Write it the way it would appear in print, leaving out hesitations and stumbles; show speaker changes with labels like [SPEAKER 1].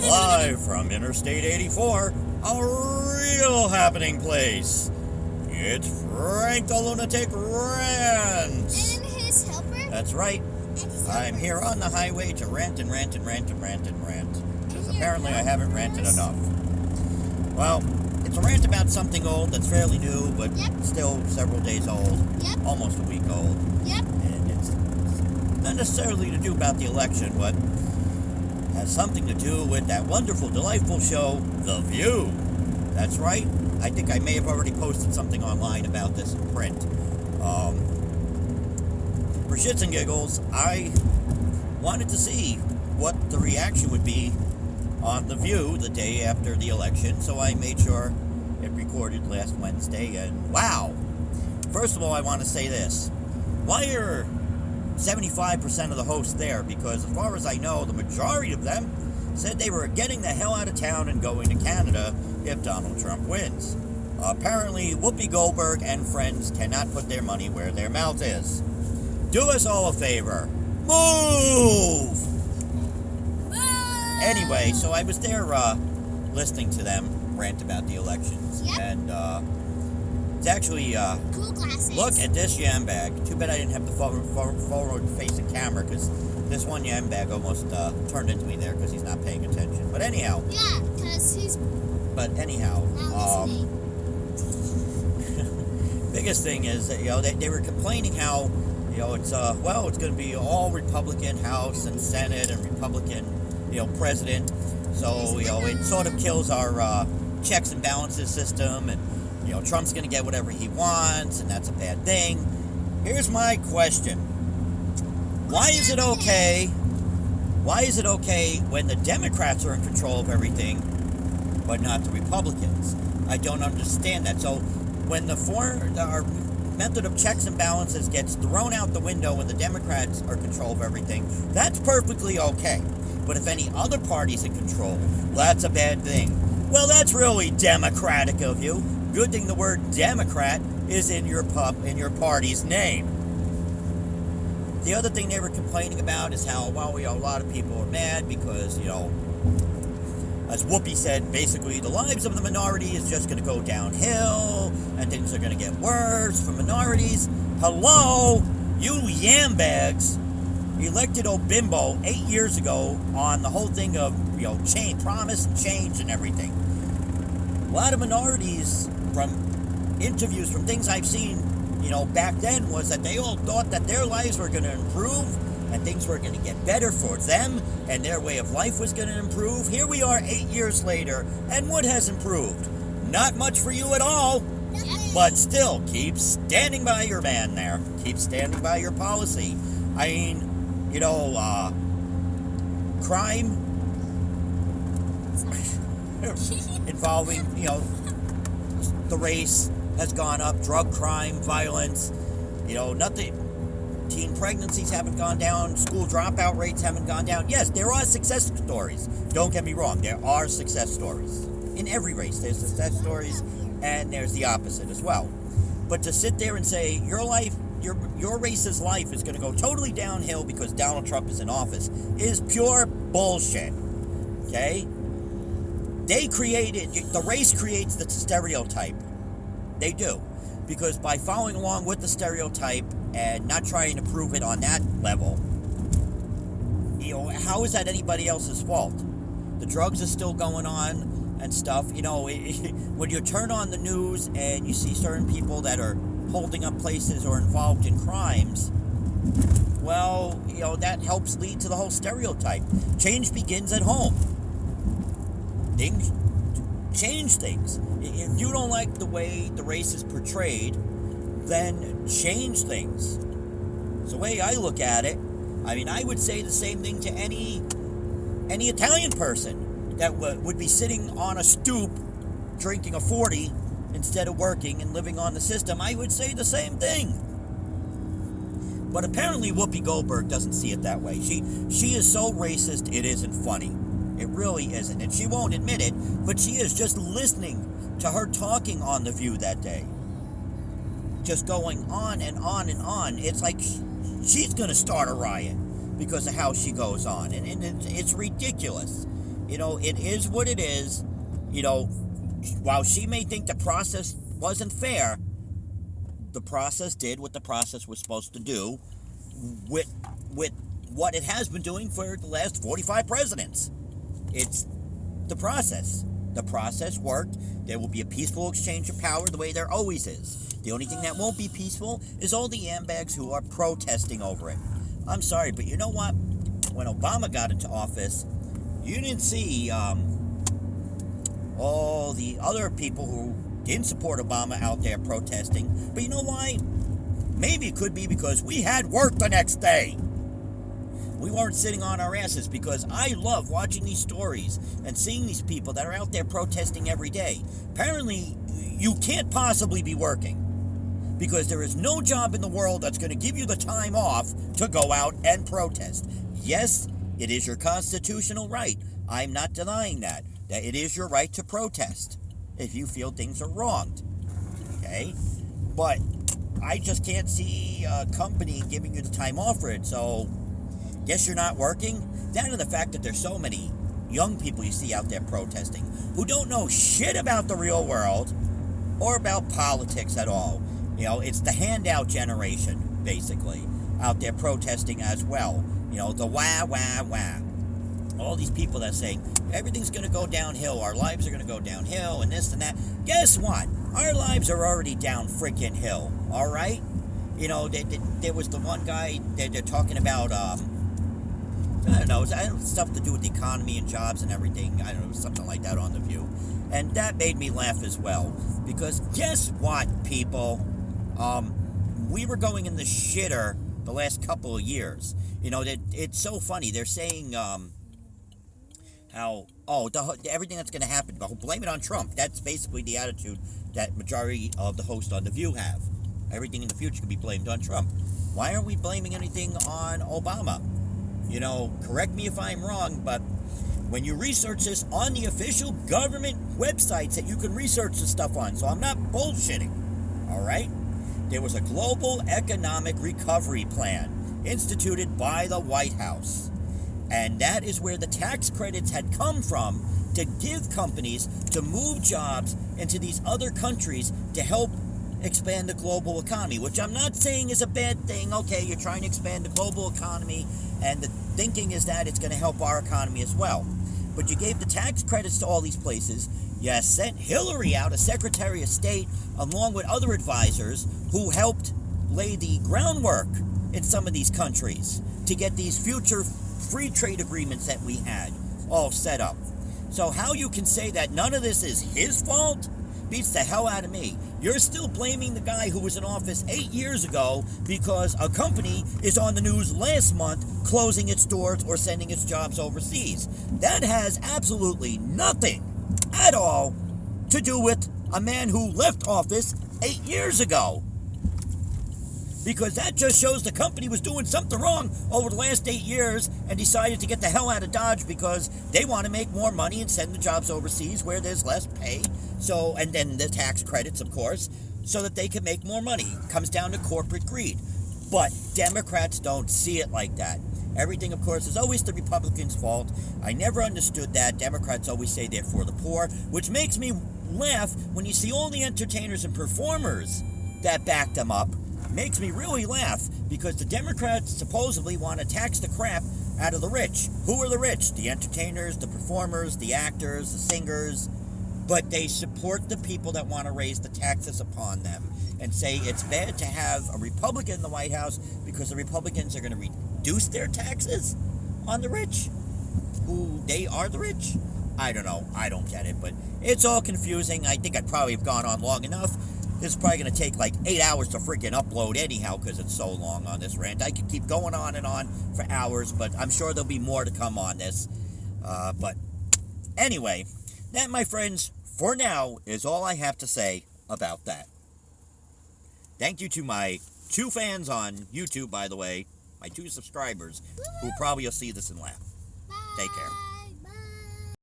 [SPEAKER 1] Live from Interstate 84, a real happening place. It's Frank the Lunatic Rants.
[SPEAKER 2] And his helper.
[SPEAKER 1] That's right. I'm here on the highway to rant and rant and rant and rant and rant. Because apparently I haven't ranted enough. Well, it's a rant about something old that's fairly new, but still several days old. Almost a week old. And it's not necessarily to do about the election, but has something to do with that wonderful, delightful show, The View. That's right. I think I may have already posted something online about this in print. For shits and giggles, I wanted to see what the reaction would be on The View the day after the election, so I made sure it recorded last Wednesday, and wow! First of all, I want to say this. Why are 75% of the hosts there? Because as far as I know, the majority of them said they were getting the hell out of town and going to Canada if Donald Trump wins. Apparently, Whoopi Goldberg and friends cannot put their money where their mouth is. Do us all a favor. Move! Anyway, so I was there listening to them rant about the elections. And it's actually,
[SPEAKER 2] cool glasses.
[SPEAKER 1] Look at this yam bag. Too bad I didn't have the forward-facing camera, because this one yam bag almost turned into me there because he's not paying attention. But anyhow.
[SPEAKER 2] Yeah, because he's...
[SPEAKER 1] But anyhow. Biggest thing is that, they were complaining how, it's going to be all Republican House and Senate and Republican, President. So, it sort of kills our checks and balances system, and, Trump's going to get whatever he wants, and that's a bad thing. Here's my question. Why is it okay when the Democrats are in control of everything, but not the Republicans? I don't understand that. So, when our method of checks and balances gets thrown out the window when the Democrats are in control of everything, that's perfectly okay. But if any other party's in control, that's a bad thing. Well, that's really democratic of you. Good thing the word Democrat is in your party's name. The other thing they were complaining about is how, a lot of people are mad because, as Whoopi said, basically the lives of the minority is just going to go downhill and things are going to get worse for minorities. Hello, you yambags elected Obimbo 8 years ago on the whole thing of, change, promise and change and everything. A lot of minorities, from interviews, from things I've seen, back then, was that they all thought that their lives were going to improve and things were going to get better for them and their way of life was going to improve. Here we are 8 years later, and what has improved? Not much for you at all. But still, keep standing by your man there. Keep standing by your policy. I mean, crime involving, the race has gone up. Drug crime, violence, nothing. Teen pregnancies haven't gone down. School dropout rates haven't gone down. Yes, there are success stories. Don't get me wrong. There are success stories. In every race, there's success stories, and there's the opposite as well. But to sit there and say your life, your race's life is going to go totally downhill because Donald Trump is in office is pure bullshit. Okay? The race creates the stereotype. They do. Because by following along with the stereotype and not trying to prove it on that level, how is that anybody else's fault? The drugs are still going on and stuff. When you turn on the news and you see certain people that are holding up places or involved in crimes, well, that helps lead to the whole stereotype. Change begins at home. Change things. If you don't like the way the race is portrayed, then change things. It's the way I look at it. I mean, I would say the same thing to any Italian person that would be sitting on a stoop drinking a 40 instead of working and living on the system. I would say the same thing. But apparently Whoopi Goldberg doesn't see it that way. She is so racist, it isn't funny. It really isn't. And she won't admit it, but she is just listening to her talking on The View that day. Just going on and on and on. It's like she's going to start a riot because of how she goes on. And it's ridiculous. it is what it is. While she may think the process wasn't fair, the process did what the process was supposed to do with what it has been doing for the last 45 presidents. It's the process. The process worked. There will be a peaceful exchange of power the way there always is. The only thing that won't be peaceful is all the ambags who are protesting over it. I'm sorry, but you know what? When Obama got into office, you didn't see all the other people who didn't support Obama out there protesting. But you know why? Maybe it could be because we had work the next day. We weren't sitting on our asses, because I love watching these stories and seeing these people that are out there protesting every day. Apparently, you can't possibly be working, because there is no job in the world that's going to give you the time off to go out and protest. Yes, it is your constitutional right. I'm not denying that it is your right to protest if you feel things are wronged. Okay? But I just can't see a company giving you the time off for it, so guess you're not working. Down to the fact that there's so many young people you see out there protesting who don't know shit about the real world or about politics at all. It's the handout generation, basically, out there protesting as well. The wah, wah, wah. All these people that say, everything's going to go downhill, our lives are going to go downhill, and this and that. Guess what? Our lives are already down freaking hill, all right? There was the one guy, they're talking about, I don't know, stuff to do with the economy and jobs and everything. I don't know, something like that on The View. And that made me laugh as well. Because guess what, people? We were going in the shitter the last couple of years. It's so funny. They're saying everything that's going to happen, blame it on Trump. That's basically the attitude that majority of the hosts on The View have. Everything in the future can be blamed on Trump. Why aren't we blaming anything on Obama? Correct me if I'm wrong, but when you research this on the official government websites that you can research this stuff on, so I'm not bullshitting, all right? There was a global economic recovery plan instituted by the White House. And that is where the tax credits had come from to give companies to move jobs into these other countries to help expand the global economy, which I'm not saying is a bad thing. Okay, you're trying to expand the global economy, and the thinking is that it's going to help our economy as well. But you gave the tax credits to all these places. You sent Hillary out as Secretary of State along with other advisors who helped lay the groundwork in some of these countries to get these future free trade agreements that we had all set up. So how you can say that none of this is his fault beats the hell out of me. You're still blaming the guy who was in office 8 years ago because a company is on the news last month closing its doors or sending its jobs overseas. That has absolutely nothing at all to do with a man who left office 8 years ago. Because that just shows the company was doing something wrong over the last 8 years and decided to get the hell out of Dodge because they want to make more money and send the jobs overseas where there's less pay. So, and then the tax credits, of course, so that they can make more money. It comes down to corporate greed. But Democrats don't see it like that. Everything, of course, is always the Republicans' fault. I never understood that. Democrats always say they're for the poor, which makes me laugh when you see all the entertainers and performers that back them up. Makes me really laugh because the Democrats supposedly want to tax the crap out of the rich. Who are the rich? The entertainers, the performers, the actors, the singers. But they support the people that want to raise the taxes upon them and say it's bad to have a Republican in the White House because the Republicans are going to reduce their taxes on the rich, who they are the rich. I don't know. I don't get it, but it's all confusing. I think I'd probably have gone on long enough. This is probably going to take like 8 hours to freaking upload anyhow because it's so long on this rant. I could keep going on and on for hours, but I'm sure there'll be more to come on this. But anyway, that, my friends, for now, is all I have to say about that. Thank you to my 2 fans on YouTube, by the way, my 2 subscribers, who probably will see this and laugh. Take care.